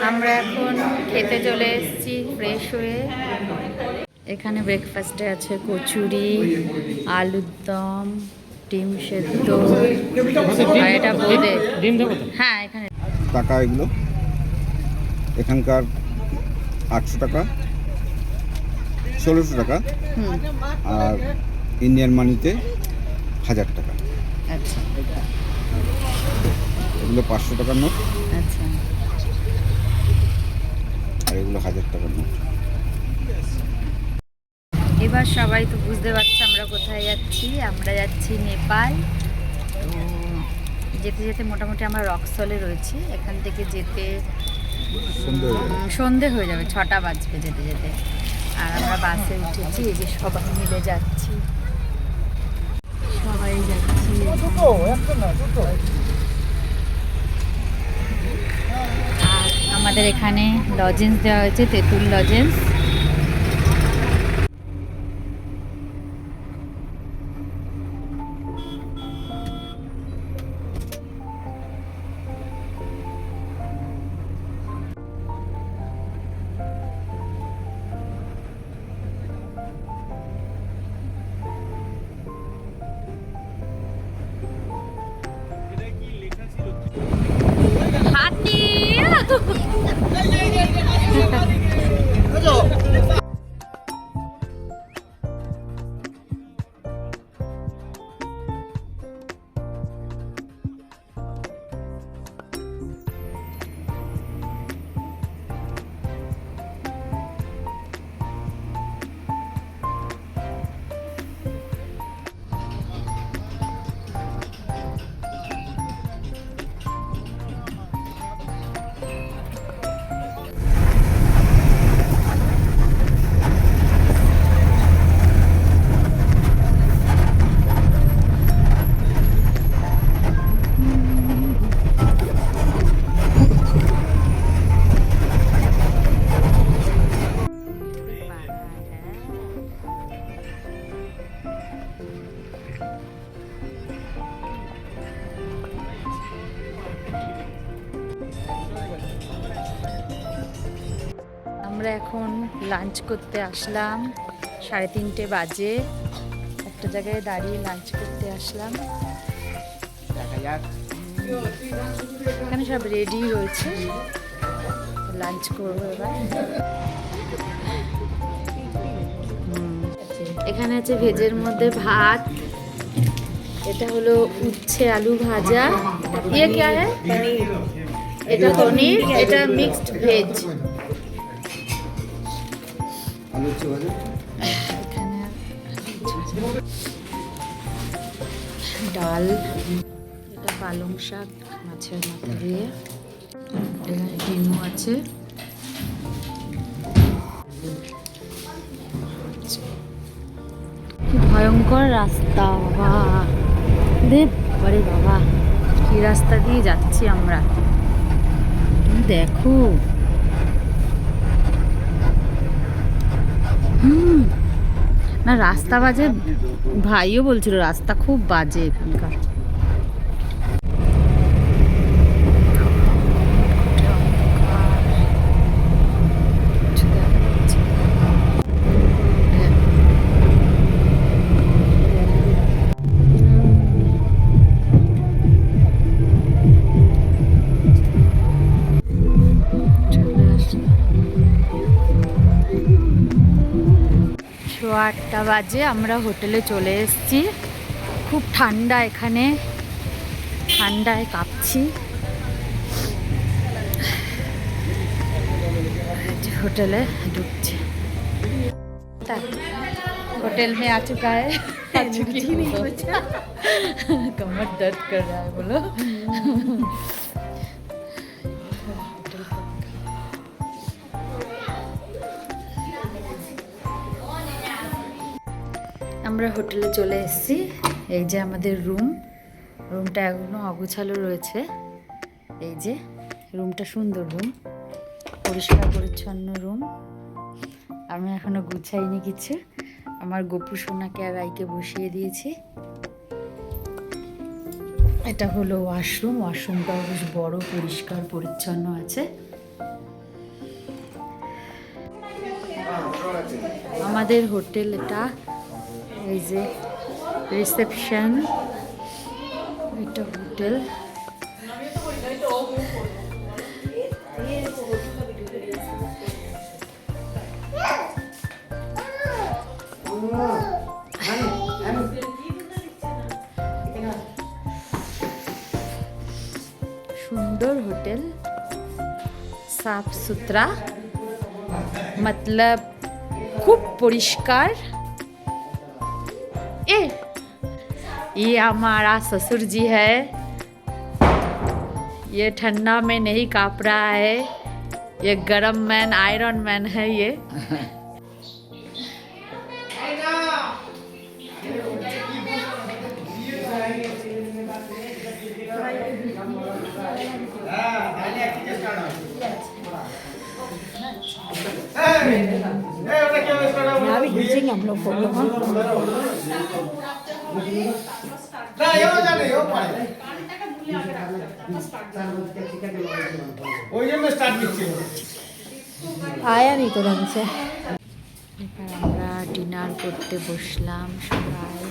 আমরা এখন খেতে চলে এসেছি ফ্রেশ হয়ে। এখানে ব্রেকফাস্টে আছে কচুরি, আলুর দম, ডিম সেদ্ধ, আর এটা বোঁদে। হ্যাঁ, এখানে টাকা এগুলো এখানকার 800 টাকা, 1600 টাকা, আর ইন্ডিয়ান মানিতে 1000 টাকা। আচ্ছা এগুলো 500 টাকার নোট, আচ্ছা। আর এগুলো 1000 টাকার নোট। এবার সবাই তো বুঝতে পারছে আমরা কোথায় যাচ্ছি। আমরা যাচ্ছি নেপাল। তো যেতে যেতে মোটামুটি আমরা রক্সলে রয়েছি। এখান থেকে যেতে সন্ধে হয়ে যাবে, 6টা বাজবে যেতে যেতে। আর আমরা বাসে উঠেছি, এই যে সবাই মিলে যাচ্ছি, সবাই যাচ্ছি। আর আমাদের এখানে লজেন্স দেওয়া হয়েছে, তেঁতুল লজেন্স। হাতি আমরা এখন লাঞ্চ করতে আসলাম। 3:30 বাজে। একটা জায়গায় দাঁড়িয়ে লাঞ্চ করতে আসলাম। এখানে সব রেডি রয়েছে, লাঞ্চ করবো এবার। এখানে আছে ভেজের মধ্যে ভাত, এটা হলো উচ্ছে আলু ভাজা, ইয়ে क्या है এটা পনির, এটা মিক্সড ভেজ। এখানে ডাল, এটা পালং শাক মাছের মাথা দিয়ে, এখানে ডিমও আছে। কি ভয়ঙ্কর রাস্তা বাবা, দেব আরে বাবা, কি রাস্তা দিয়ে যাচ্ছি আমরা, দেখো। না রাস্তা বাজে, ভাইও বলছিল রাস্তা খুব বাজে এখানকার। তো 8টা বাজে, আমরা হোটেলে চলে এসেছি। খুব ঠান্ডা এখানে, ঠান্ডায় কাঁপছি। হোটেলে ঢুকছে, होटल में आ चुका है। कमर दर्द कर रहा है बोलो। আমরা হোটেলে চলে এসেছি। এই যে আমাদের রুমটা এখনো অগোছালো রয়েছে। এই যে রুমটা সুন্দর রুম, পরিষ্কার পরিচ্ছন্ন রুম। আমি এখনো গুছাইনি কিছু। আমার গপু সোনাকে আর রাইকে বসিয়ে দিয়েছি। এটা হলো ওয়াশরুমটাও বেশ বড়, পরিষ্কার পরিচ্ছন্ন আছে। আমাদের হোটেল এটা, এই যে রিসেপশন, এটা হোটেল। সুন্দর হোটেল, সাফ সুতরা, मतलब खूब परिष्कार। ये हमारा ससुर जी है, ये ठंडा में नहीं काँप रहा है, ये गरम मैन, आयरन मैन है ये। यहाँ भी खींचेंगे हम लोग फोटो। आया नहीं तो ढंग से। আমরা ডিনার করতে বসলাম সবাই।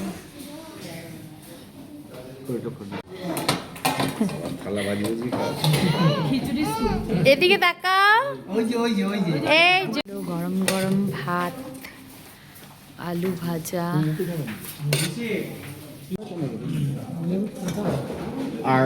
এদিকে তাকাও, এই যে গরম গরম ভাত, আলু ভাজা, আর